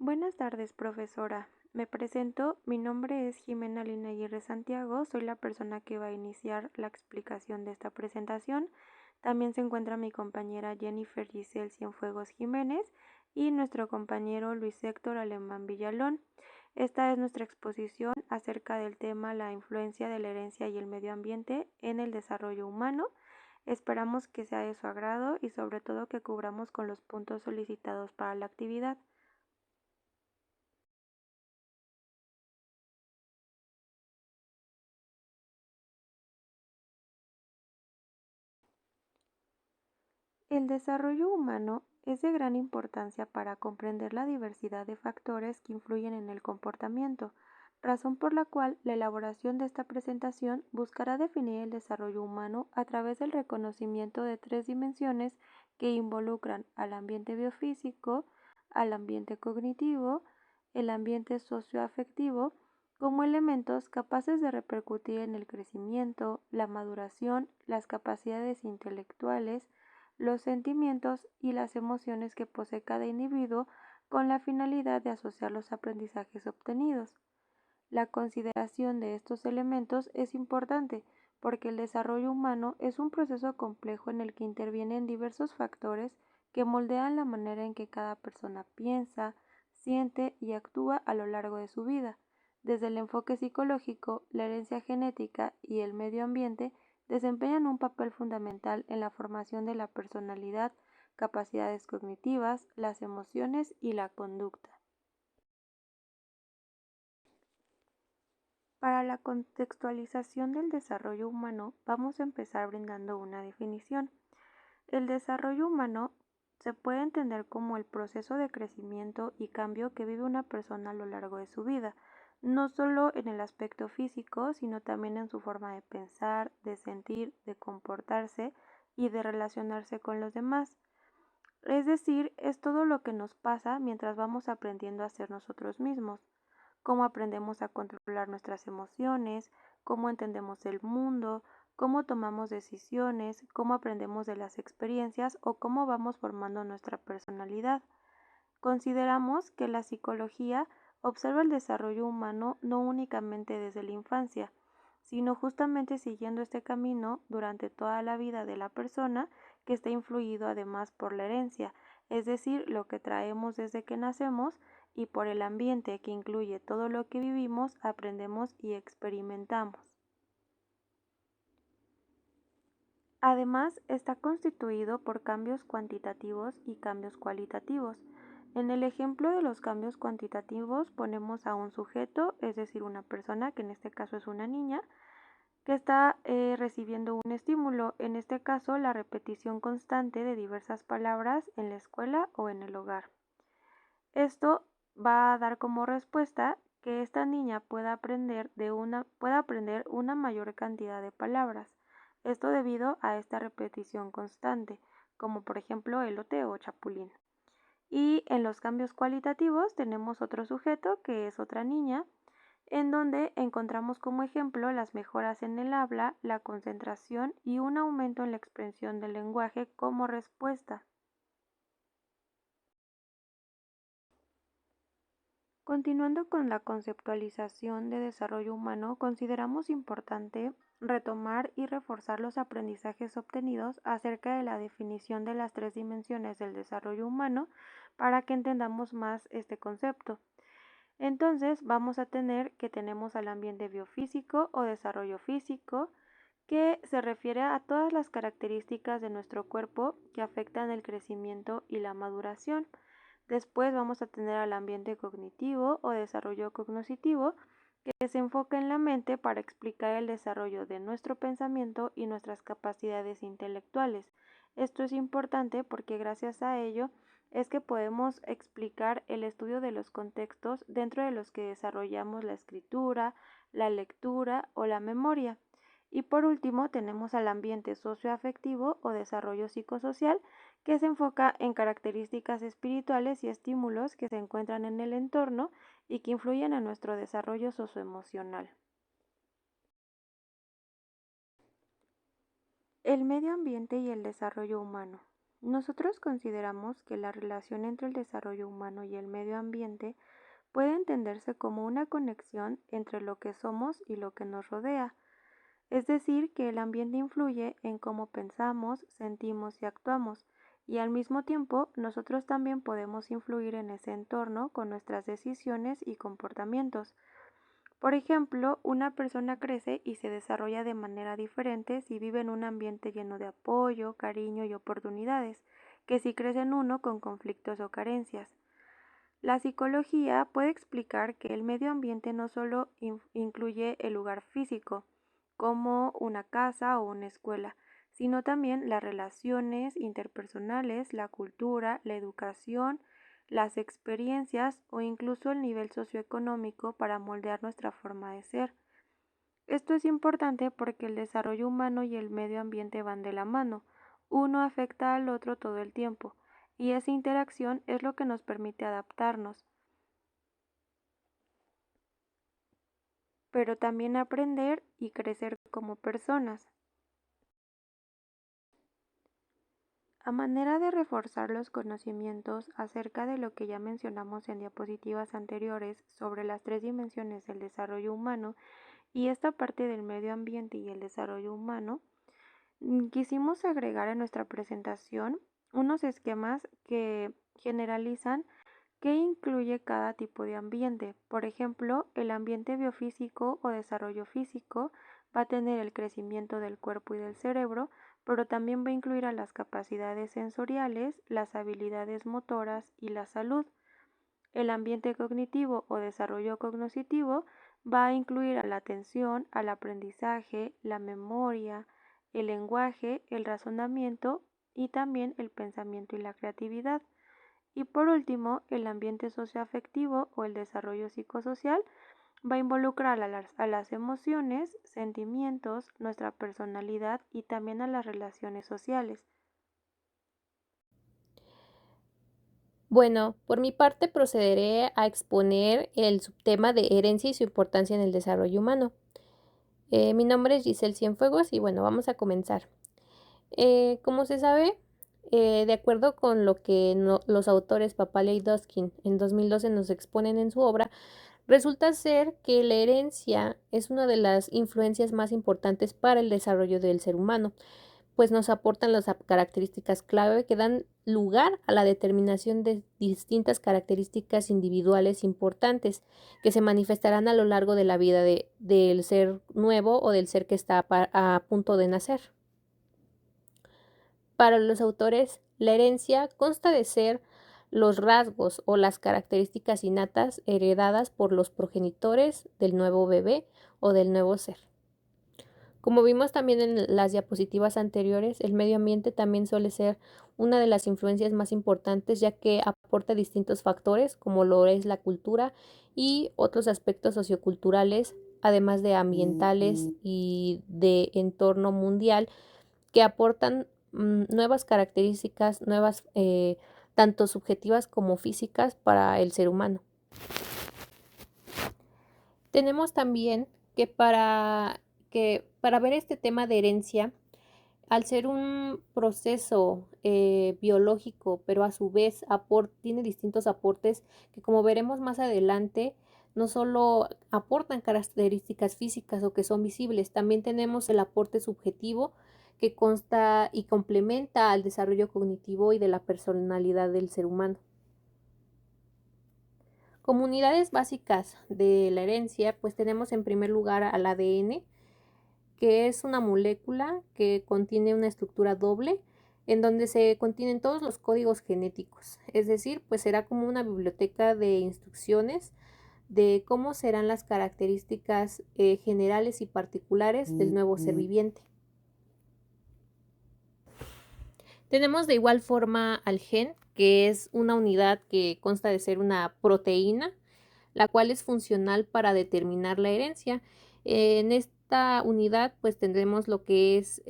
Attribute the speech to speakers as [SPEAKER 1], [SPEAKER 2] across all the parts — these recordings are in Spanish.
[SPEAKER 1] Buenas tardes, profesora. Me presento, mi nombre es Jimena Lina Aguirre Santiago, soy la persona que va a iniciar la explicación de esta presentación. También se encuentra mi compañera Jennifer Giselle Cienfuegos Jiménez y nuestro compañero Luis Héctor Alemán Villalón. Esta es nuestra exposición acerca del tema la influencia de la herencia y el medio ambiente en el desarrollo humano. Esperamos que sea de su agrado y sobre todo que cubramos con los puntos solicitados para la actividad. El desarrollo humano es de gran importancia para comprender la diversidad de factores que influyen en el comportamiento, razón por la cual la elaboración de esta presentación buscará definir el desarrollo humano a través del reconocimiento de tres dimensiones que involucran al ambiente biofísico, al ambiente cognitivo, el ambiente socioafectivo, como elementos capaces de repercutir en el crecimiento, la maduración, las capacidades intelectuales, los sentimientos y las emociones que posee cada individuo con la finalidad de asociar los aprendizajes obtenidos. La consideración de estos elementos es importante porque el desarrollo humano es un proceso complejo en el que intervienen diversos factores que moldean la manera en que cada persona piensa, siente y actúa a lo largo de su vida. Desde el enfoque psicológico, la herencia genética y el medio ambiente desempeñan un papel fundamental en la formación de la personalidad, capacidades cognitivas, las emociones y la conducta. Para la contextualización del desarrollo humano, vamos a empezar brindando una definición. El desarrollo humano se puede entender como el proceso de crecimiento y cambio que vive una persona a lo largo de su vida, no solo en el aspecto físico, sino también en su forma de pensar, de sentir, de comportarse y de relacionarse con los demás. Es decir, es todo lo que nos pasa mientras vamos aprendiendo a ser nosotros mismos, cómo aprendemos a controlar nuestras emociones, cómo entendemos el mundo, cómo tomamos decisiones, cómo aprendemos de las experiencias o cómo vamos formando nuestra personalidad. Consideramos que la psicología observa el desarrollo humano no únicamente desde la infancia, sino justamente siguiendo este camino durante toda la vida de la persona, que está influido además por la herencia, es decir, lo que traemos desde que nacemos, y por el ambiente, que incluye todo lo que vivimos, aprendemos y experimentamos. Además, está constituido por cambios cuantitativos y cambios cualitativos. En el ejemplo de los cambios cuantitativos ponemos a un sujeto, es decir, una persona, que en este caso es una niña, que está recibiendo un estímulo, en este caso la repetición constante de diversas palabras en la escuela o en el hogar. Esto va a dar como respuesta que esta niña pueda aprender una mayor cantidad de palabras. Esto debido a esta repetición constante, como por ejemplo elote o chapulín. Y en los cambios cualitativos tenemos otro sujeto, que es otra niña, en donde encontramos como ejemplo las mejoras en el habla, la concentración y un aumento en la expresión del lenguaje como respuesta. Continuando con la conceptualización de desarrollo humano, consideramos importante retomar y reforzar los aprendizajes obtenidos acerca de la definición de las tres dimensiones del desarrollo humano para que entendamos más este concepto. Entonces vamos a tener que tenemos al ambiente biofísico o desarrollo físico, que se refiere a todas las características de nuestro cuerpo que afectan el crecimiento y la maduración. Después vamos a tener al ambiente cognitivo o desarrollo cognoscitivo, que se enfoca en la mente para explicar el desarrollo de nuestro pensamiento y nuestras capacidades intelectuales. Esto es importante porque gracias a ello es que podemos explicar el estudio de los contextos dentro de los que desarrollamos la escritura, la lectura o la memoria. Y por último tenemos al ambiente socioafectivo o desarrollo psicosocial, que se enfoca en características espirituales y estímulos que se encuentran en el entorno y que influyen en nuestro desarrollo socioemocional. El medio ambiente y el desarrollo humano. Nosotros consideramos que la relación entre el desarrollo humano y el medio ambiente puede entenderse como una conexión entre lo que somos y lo que nos rodea, es decir, que el ambiente influye en cómo pensamos, sentimos y actuamos, y al mismo tiempo nosotros también podemos influir en ese entorno con nuestras decisiones y comportamientos. Por ejemplo, una persona crece y se desarrolla de manera diferente si vive en un ambiente lleno de apoyo, cariño y oportunidades, que si crece en uno con conflictos o carencias. La psicología puede explicar que el medio ambiente no solo incluye el lugar físico, como una casa o una escuela, sino también las relaciones interpersonales, la cultura, la educación, las experiencias o incluso el nivel socioeconómico para moldear nuestra forma de ser. Esto es importante porque el desarrollo humano y el medio ambiente van de la mano. Uno afecta al otro todo el tiempo, y esa interacción es lo que nos permite adaptarnos, pero también aprender y crecer como personas. A manera de reforzar los conocimientos acerca de lo que ya mencionamos en diapositivas anteriores sobre las tres dimensiones del desarrollo humano y esta parte del medio ambiente y el desarrollo humano, quisimos agregar en nuestra presentación unos esquemas que generalizan qué incluye cada tipo de ambiente. Por ejemplo, el ambiente biofísico o desarrollo físico va a tener el crecimiento del cuerpo y del cerebro, pero también va a incluir a las capacidades sensoriales, las habilidades motoras y la salud. El ambiente cognitivo o desarrollo cognitivo va a incluir a la atención, al aprendizaje, la memoria, el lenguaje, el razonamiento y también el pensamiento y la creatividad. Y por último, el ambiente socioafectivo o el desarrollo psicosocial va a involucrar a las emociones, sentimientos, nuestra personalidad y también a las relaciones sociales.
[SPEAKER 2] Bueno, por mi parte procederé a exponer el subtema de herencia y su importancia en el desarrollo humano. Mi nombre es Giselle Cienfuegos y bueno, vamos a comenzar. Como se sabe, de acuerdo con lo que los autores Papale y Duskin en 2012 nos exponen en su obra, resulta ser que la herencia es una de las influencias más importantes para el desarrollo del ser humano, pues nos aportan las características clave que dan lugar a la determinación de distintas características individuales importantes que se manifestarán a lo largo de la vida del ser nuevo o del ser que está a punto de nacer. Para los autores, la herencia consta de ser los rasgos o las características innatas heredadas por los progenitores del nuevo bebé o del nuevo ser. Como vimos también en las diapositivas anteriores, el medio ambiente también suele ser una de las influencias más importantes, ya que aporta distintos factores, como lo es la cultura y otros aspectos socioculturales, además de ambientales y de entorno mundial, que aportan nuevas características, nuevas tanto subjetivas como físicas para el ser humano. Tenemos también que para ver este tema de herencia, al ser un proceso biológico, pero a su vez tiene distintos aportes que, como veremos más adelante, no solo aportan características físicas o que son visibles, también tenemos el aporte subjetivo que consta y complementa al desarrollo cognitivo y de la personalidad del ser humano. Como unidades básicas de la herencia, pues tenemos en primer lugar al ADN, que es una molécula que contiene una estructura doble en donde se contienen todos los códigos genéticos. Es decir, pues será como una biblioteca de instrucciones de cómo serán las características generales y particulares del nuevo ser viviente. Tenemos de igual forma al gen, que es una unidad que consta de ser una proteína, la cual es funcional para determinar la herencia. En esta unidad pues tendremos lo que es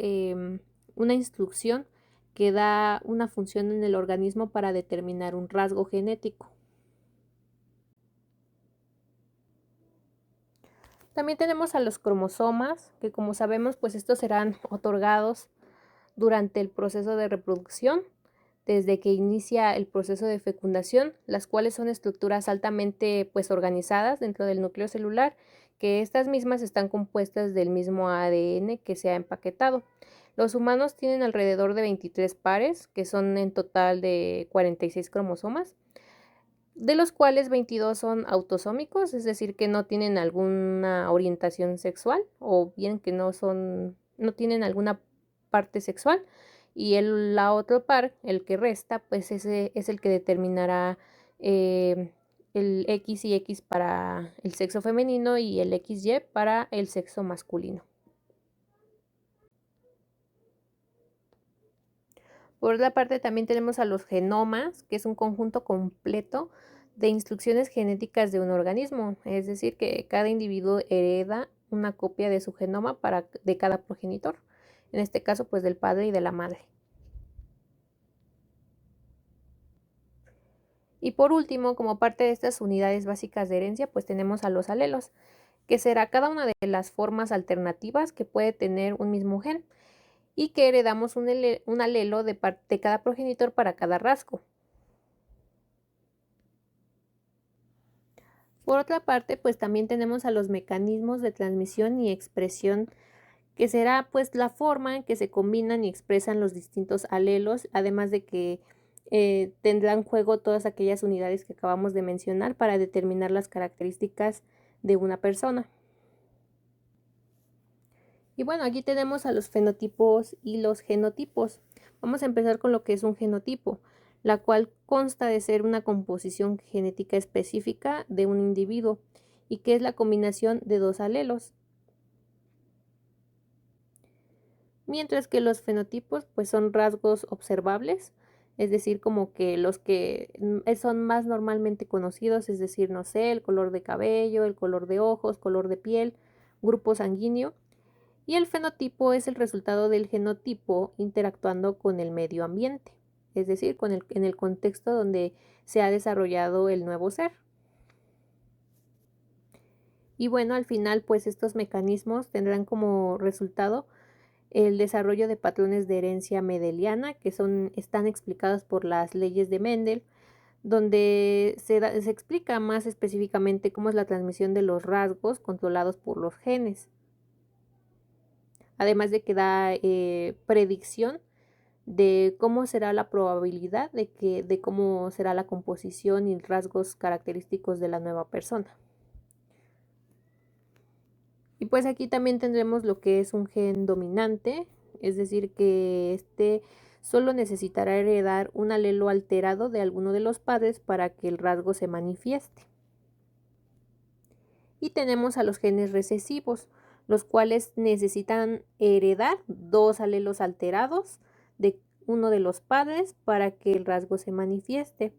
[SPEAKER 2] una instrucción que da una función en el organismo para determinar un rasgo genético. También tenemos a los cromosomas, que como sabemos pues estos serán otorgados durante el proceso de reproducción. desde que inicia el proceso de fecundación, las cuales son estructuras altamente organizadas dentro del núcleo celular, que estas mismas están compuestas del mismo ADN que se ha empaquetado. Los humanos tienen alrededor de 23 pares, que son en total de 46 cromosomas, de los cuales 22 son autosómicos, es decir, que no tienen alguna orientación sexual o bien que no tienen alguna parte sexual, y la otro par, el que resta, pues ese es el que determinará el X y X para el sexo femenino y el XY para el sexo masculino. Por otra parte, también tenemos a los genomas, que es un conjunto completo de instrucciones genéticas de un organismo, es decir, que cada individuo hereda una copia de su genoma de cada progenitor, en este caso pues del padre y de la madre. Y por último, como parte de estas unidades básicas de herencia, pues tenemos a los alelos, que será cada una de las formas alternativas que puede tener un mismo gen y que heredamos un alelo de cada progenitor para cada rasgo. Por otra parte, pues también tenemos a los mecanismos de transmisión y expresión, que será pues la forma en que se combinan y expresan los distintos alelos, además de que tendrán juego todas aquellas unidades que acabamos de mencionar para determinar las características de una persona. Y bueno, aquí tenemos a los fenotipos y los genotipos. Vamos a empezar con lo que es un genotipo, la cual consta de ser una composición genética específica de un individuo y que es la combinación de dos alelos. Mientras que los fenotipos pues son rasgos observables, es decir, como que los que son más normalmente conocidos, es decir, no sé, el color de cabello, el color de ojos, color de piel, grupo sanguíneo. Y el fenotipo es el resultado del genotipo interactuando con el medio ambiente, es decir, en el contexto donde se ha desarrollado el nuevo ser. Y bueno, al final, pues estos mecanismos tendrán como resultado el desarrollo de patrones de herencia mendeliana, que están explicados por las leyes de Mendel, donde se explica más específicamente cómo es la transmisión de los rasgos controlados por los genes. Además de que da predicción de cómo será la probabilidad de cómo será la composición y rasgos característicos de la nueva persona. Y pues aquí también tendremos lo que es un gen dominante, es decir, que este solo necesitará heredar un alelo alterado de alguno de los padres para que el rasgo se manifieste. Y tenemos a los genes recesivos, los cuales necesitan heredar dos alelos alterados de uno de los padres para que el rasgo se manifieste.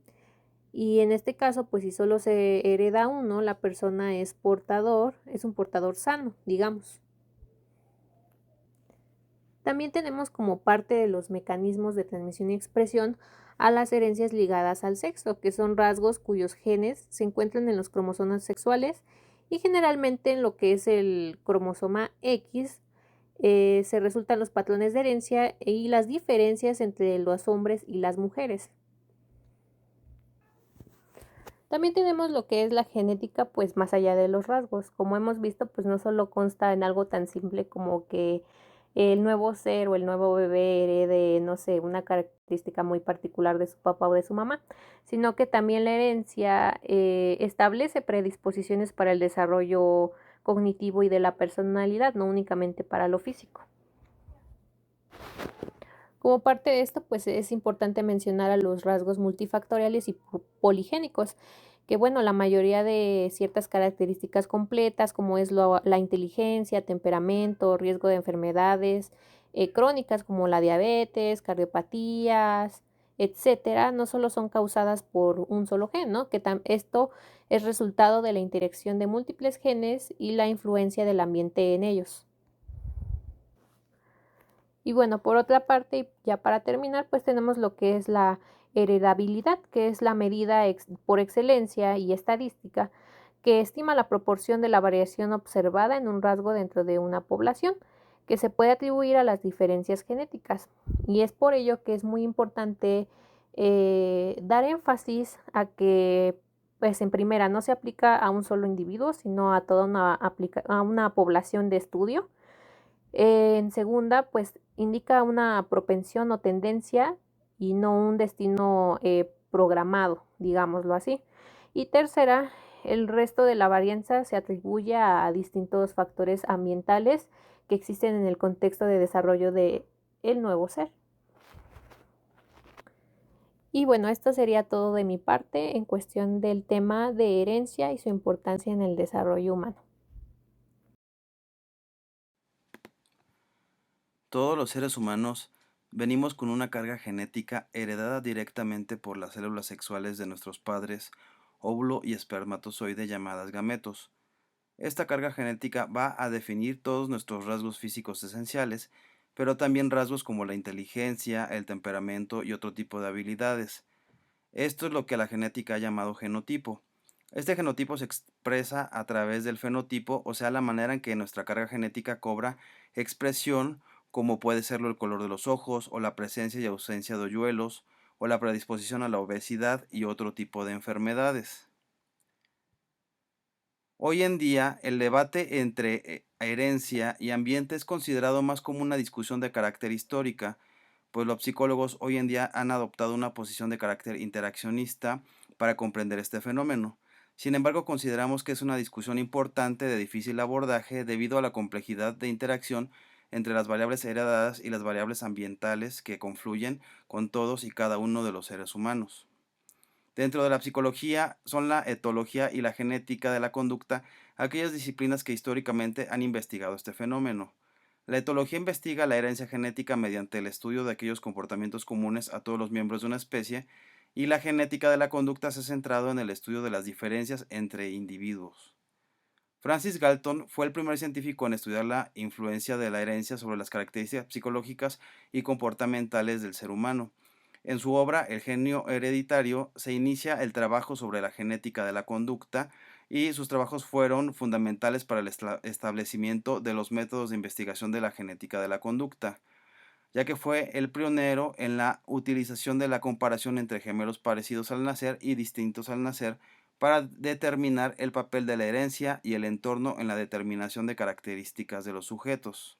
[SPEAKER 2] Y en este caso, pues si solo se hereda uno, la persona es un portador sano, digamos. También tenemos como parte de los mecanismos de transmisión y expresión a las herencias ligadas al sexo, que son rasgos cuyos genes se encuentran en los cromosomas sexuales y generalmente en lo que es el cromosoma X se resultan los patrones de herencia y las diferencias entre los hombres y las mujeres. También tenemos lo que es la genética, pues más allá de los rasgos. Como hemos visto, pues no solo consta en algo tan simple como que el nuevo ser o el nuevo bebé herede, no sé, una característica muy particular de su papá o de su mamá, sino que también la herencia establece predisposiciones para el desarrollo cognitivo y de la personalidad, no únicamente para lo físico. Como parte de esto, pues es importante mencionar a los rasgos multifactoriales y poligénicos, que bueno, la mayoría de ciertas características completas, como es la inteligencia, temperamento, riesgo de enfermedades crónicas como la diabetes, cardiopatías, etcétera, no solo son causadas por un solo gen, ¿no? Esto es resultado de la interacción de múltiples genes y la influencia del ambiente en ellos. Y bueno, por otra parte, y ya para terminar, pues tenemos lo que es la heredabilidad, que es la medida por excelencia y estadística que estima la proporción de la variación observada en un rasgo dentro de una población, que se puede atribuir a las diferencias genéticas. Y es por ello que es muy importante dar énfasis a que, pues, en primera, no se aplica a un solo individuo, sino a toda a una población de estudio. En segunda, pues, indica una propensión o tendencia y no un destino, programado, digámoslo así. Y tercera, el resto de la varianza se atribuye a distintos factores ambientales que existen en el contexto de desarrollo de el nuevo ser. Y bueno, esto sería todo de mi parte en cuestión del tema de herencia y su importancia en el desarrollo humano.
[SPEAKER 3] Todos los seres humanos venimos con una carga genética heredada directamente por las células sexuales de nuestros padres, óvulo y espermatozoide llamadas gametos. Esta carga genética va a definir todos nuestros rasgos físicos esenciales, pero también rasgos como la inteligencia, el temperamento y otro tipo de habilidades. Esto es lo que la genética ha llamado genotipo. Este genotipo se expresa a través del fenotipo, o sea, la manera en que nuestra carga genética cobra expresión, como puede serlo el color de los ojos, o la presencia y ausencia de hoyuelos, o la predisposición a la obesidad y otro tipo de enfermedades. Hoy en día, el debate entre herencia y ambiente es considerado más como una discusión de carácter histórica, pues los psicólogos hoy en día han adoptado una posición de carácter interaccionista para comprender este fenómeno. Sin embargo, consideramos que es una discusión importante de difícil abordaje debido a la complejidad de interacción entre las variables heredadas y las variables ambientales que confluyen con todos y cada uno de los seres humanos. Dentro de la psicología son la etología y la genética de la conducta aquellas disciplinas que históricamente han investigado este fenómeno. La etología investiga la herencia genética mediante el estudio de aquellos comportamientos comunes a todos los miembros de una especie, y la genética de la conducta se ha centrado en el estudio de las diferencias entre individuos. Francis Galton fue el primer científico en estudiar la influencia de la herencia sobre las características psicológicas y comportamentales del ser humano. En su obra El genio hereditario se inicia el trabajo sobre la genética de la conducta, y sus trabajos fueron fundamentales para el establecimiento de los métodos de investigación de la genética de la conducta, ya que fue el pionero en la utilización de la comparación entre gemelos parecidos al nacer y distintos al nacer para determinar el papel de la herencia y el entorno en la determinación de características de los sujetos.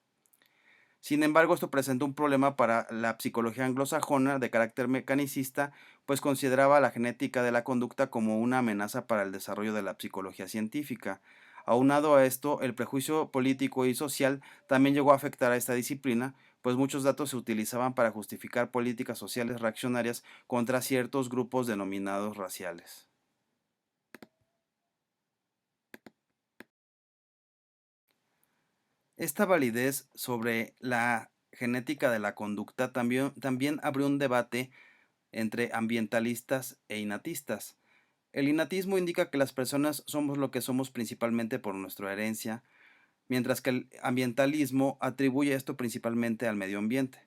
[SPEAKER 3] Sin embargo, esto presenta un problema para la psicología anglosajona de carácter mecanicista, pues consideraba la genética de la conducta como una amenaza para el desarrollo de la psicología científica. Aunado a esto, el prejuicio político y social también llegó a afectar a esta disciplina, pues muchos datos se utilizaban para justificar políticas sociales reaccionarias contra ciertos grupos denominados raciales. Esta validez sobre la genética de la conducta también abrió un debate entre ambientalistas e innatistas. El innatismo indica que las personas somos lo que somos principalmente por nuestra herencia, mientras que el ambientalismo atribuye esto principalmente al medio ambiente.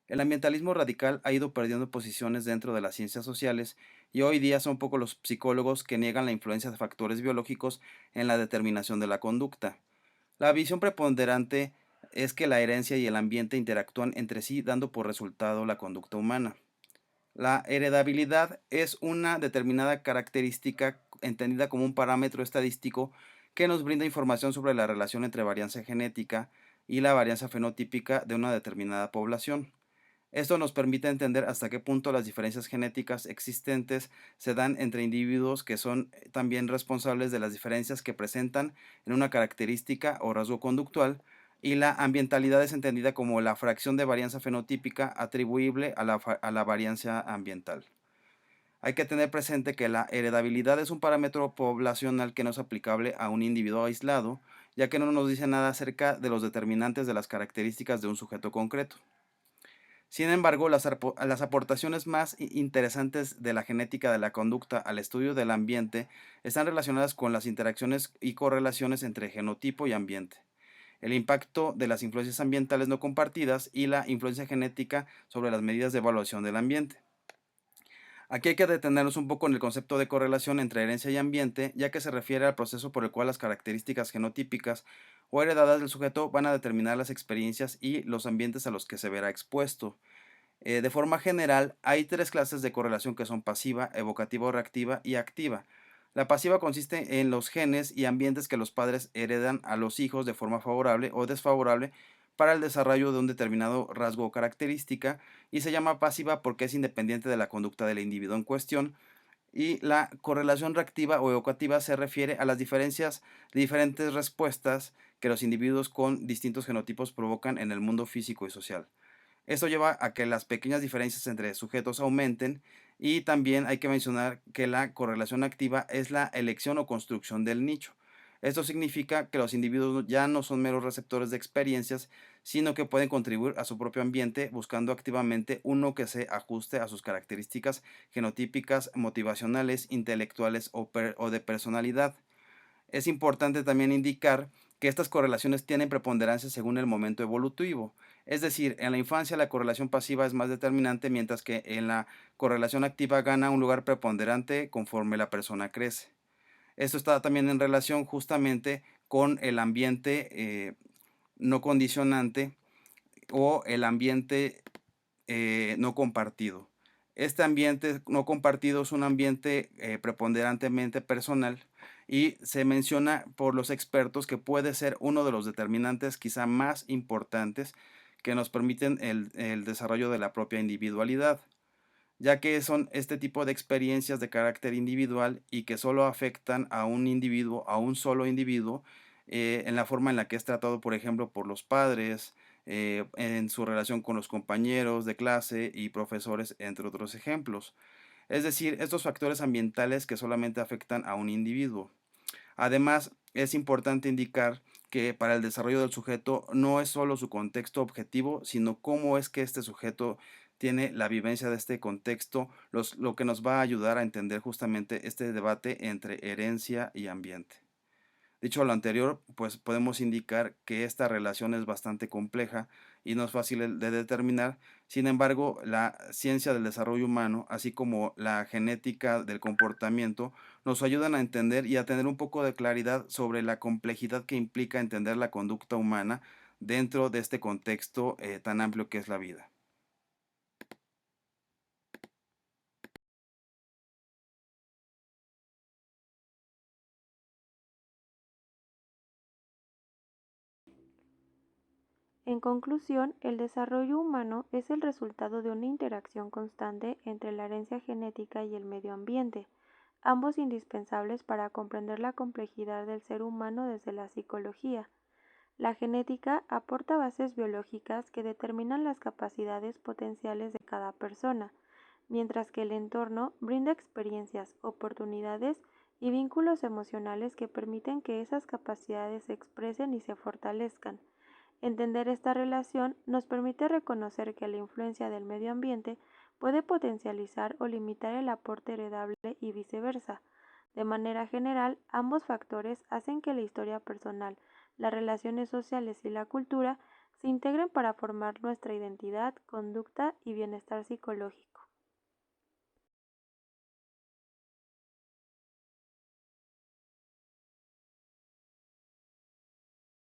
[SPEAKER 3] El ambientalismo radical ha ido perdiendo posiciones dentro de las ciencias sociales, y hoy día son pocos los psicólogos que niegan la influencia de factores biológicos en la determinación de la conducta. La visión preponderante es que la herencia y el ambiente interactúan entre sí, dando por resultado la conducta humana. La heredabilidad es una determinada característica entendida como un parámetro estadístico que nos brinda información sobre la relación entre varianza genética y la varianza fenotípica de una determinada población. Esto nos permite entender hasta qué punto las diferencias genéticas existentes se dan entre individuos, que son también responsables de las diferencias que presentan en una característica o rasgo conductual, y la ambientalidad es entendida como la fracción de varianza fenotípica atribuible a la varianza ambiental. Hay que tener presente que la heredabilidad es un parámetro poblacional que no es aplicable a un individuo aislado, ya que no nos dice nada acerca de los determinantes de las características de un sujeto concreto. Sin embargo, las aportaciones más interesantes de la genética de la conducta al estudio del ambiente están relacionadas con las interacciones y correlaciones entre genotipo y ambiente, el impacto de las influencias ambientales no compartidas y la influencia genética sobre las medidas de evaluación del ambiente. Aquí hay que detenernos un poco en el concepto de correlación entre herencia y ambiente, ya que se refiere al proceso por el cual las características genotípicas o heredadas del sujeto van a determinar las experiencias y los ambientes a los que se verá expuesto. De forma general, hay tres clases de correlación que son pasiva, evocativa o reactiva y activa. La pasiva consiste en los genes y ambientes que los padres heredan a los hijos de forma favorable o desfavorable para el desarrollo de un determinado rasgo o característica, y se llama pasiva porque es independiente de la conducta del individuo en cuestión. Y la correlación reactiva o evocativa se refiere a las diferentes respuestas que los individuos con distintos genotipos provocan en el mundo físico y social. Esto lleva a que las pequeñas diferencias entre sujetos aumenten, y también hay que mencionar que la correlación activa es la elección o construcción del nicho. Esto significa que los individuos ya no son meros receptores de experiencias, sino que pueden contribuir a su propio ambiente buscando activamente uno que se ajuste a sus características genotípicas, motivacionales, intelectuales o de personalidad. Es importante también indicar que estas correlaciones tienen preponderancia según el momento evolutivo. Es decir, en la infancia la correlación pasiva es más determinante, mientras que en la correlación activa gana un lugar preponderante conforme la persona crece. Esto está también en relación justamente con el ambiente no condicionante o el ambiente no compartido. Este ambiente no compartido es un ambiente preponderantemente personal, y se menciona por los expertos que puede ser uno de los determinantes quizá más importantes que nos permiten el desarrollo de la propia individualidad, ya que son este tipo de experiencias de carácter individual y que solo afectan a un individuo, a un solo individuo, en la forma en la que es tratado, por ejemplo, por los padres, en su relación con los compañeros de clase y profesores, entre otros ejemplos. Es decir, estos factores ambientales que solamente afectan a un individuo. Además, es importante indicar que para el desarrollo del sujeto no es solo su contexto objetivo, sino cómo es que este sujeto tiene la vivencia de este contexto, lo que nos va a ayudar a entender justamente este debate entre herencia y ambiente. Dicho lo anterior, pues podemos indicar que esta relación es bastante compleja y no es fácil de determinar. Sin embargo, la ciencia del desarrollo humano, así como la genética del comportamiento, nos ayudan a entender y a tener un poco de claridad sobre la complejidad que implica entender la conducta humana dentro de este contexto tan amplio que es la vida.
[SPEAKER 1] En conclusión, el desarrollo humano es el resultado de una interacción constante entre la herencia genética y el medio ambiente, ambos indispensables para comprender la complejidad del ser humano desde la psicología. La genética aporta bases biológicas que determinan las capacidades potenciales de cada persona, mientras que el entorno brinda experiencias, oportunidades y vínculos emocionales que permiten que esas capacidades se expresen y se fortalezcan. Entender esta relación nos permite reconocer que la influencia del medio ambiente puede potencializar o limitar el aporte heredable y viceversa. De manera general, ambos factores hacen que la historia personal, las relaciones sociales y la cultura se integren para formar nuestra identidad, conducta y bienestar psicológico.